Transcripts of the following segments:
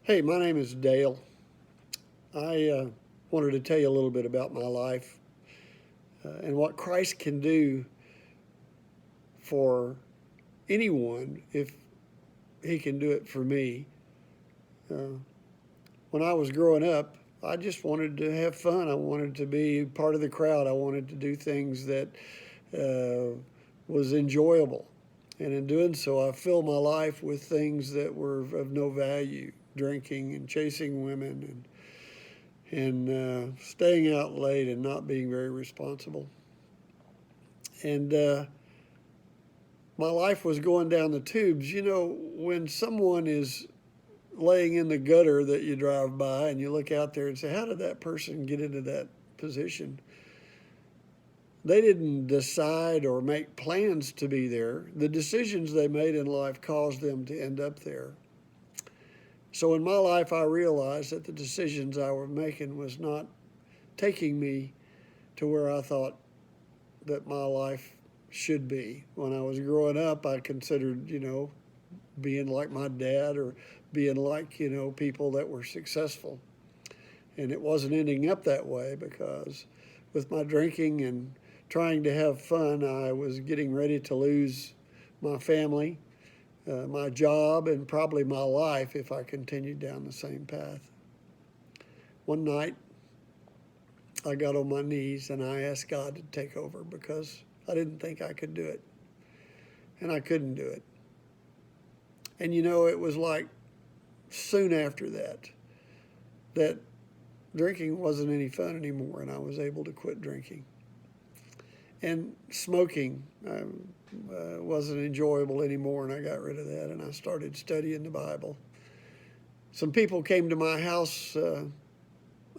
Hey, my name is Dale. I wanted to tell you a little bit about my life and what Christ can do for anyone if He can do it for me. Uh, when I was growing up, I just wanted to have fun. I wanted to be part of the crowd. I wanted to do things that was enjoyable. And in doing so, I filled my life with things that were of no value, drinking and chasing women and staying out late and not being very responsible. And my life was going down the tubes. You know, when someone is laying in the gutter that you drive by and you look out there and say, how did that person get into that position? They didn't decide or make plans to be there. The decisions they made in life caused them to end up there. So in my life, I realized that the decisions I was making was not taking me to where I thought that my life should be. When I was growing up, I considered, being like my dad or being like, people that were successful. And it wasn't ending up that way because with my drinking and trying to have fun, I was getting ready to lose my family, my job, and probably my life if I continued down the same path. One night, I got on my knees and I asked God to take over because I didn't think I could do it. And I couldn't do it. And it was like soon after that drinking wasn't any fun anymore and I was able to quit drinking. And smoking wasn't enjoyable anymore and I got rid of that and I started studying the Bible. Some people came to my house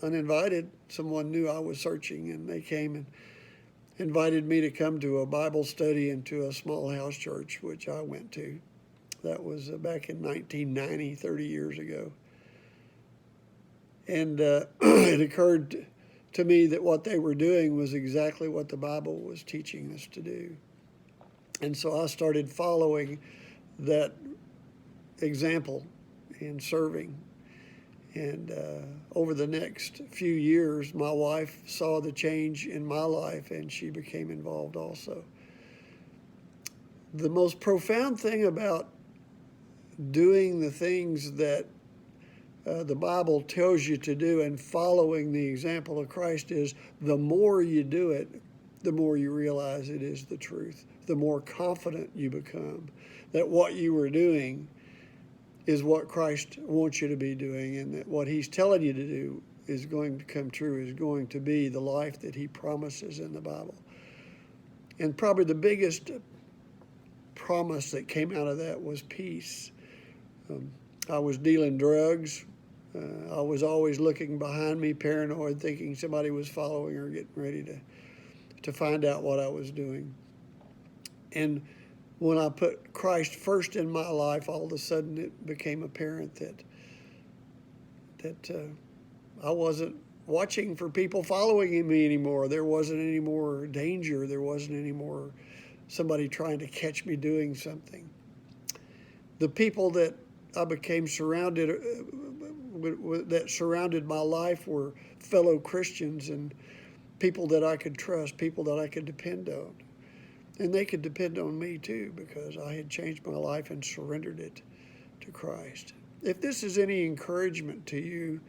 uninvited. Someone knew I was searching and they came and invited me to come to a Bible study and to a small house church, which I went to. That was back in 1990, 30 years ago. And it occurred to me that what they were doing was exactly what the Bible was teaching us to do. And so I started following that example in serving. And over the next few years, my wife saw the change in my life and she became involved also. The most profound thing about doing the things that the Bible tells you to do and following the example of Christ is the more you do it, the more you realize it is the truth. The more confident you become that what you were doing is what Christ wants you to be doing and that what He's telling you to do is going to come true, is going to be the life that He promises in the Bible. And probably the biggest promise that came out of that was peace. I was dealing drugs. I was always looking behind me, paranoid, thinking somebody was following or getting ready to find out what I was doing. And when I put Christ first in my life, all of a sudden it became apparent that I wasn't watching for people following me anymore. There wasn't any more danger. There wasn't any more somebody trying to catch me doing something. The people that I became surrounded that surrounded my life were fellow Christians and people that I could trust, people that I could depend on. And they could depend on me too because I had changed my life and surrendered it to Christ. If this is any encouragement to you,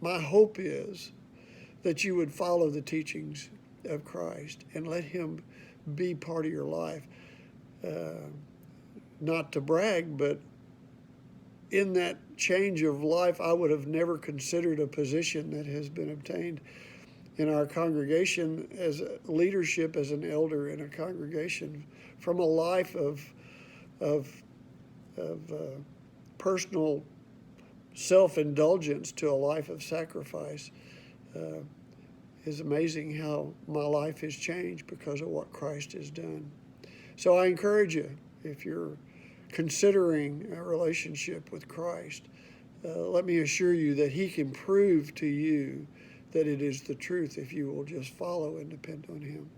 my hope is that you would follow the teachings of Christ and let Him be part of your life. Not to brag, but in that change of life, I would have never considered a position that has been obtained in our congregation as leadership, as an elder in a congregation, from a life of personal self-indulgence to a life of sacrifice. Is amazing how my life has changed because of what Christ has done. So I encourage you, if you're considering a relationship with Christ, let me assure you that He can prove to you that it is the truth if you will just follow and depend on Him.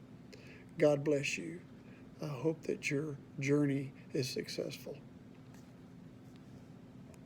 God bless you. I hope that your journey is successful.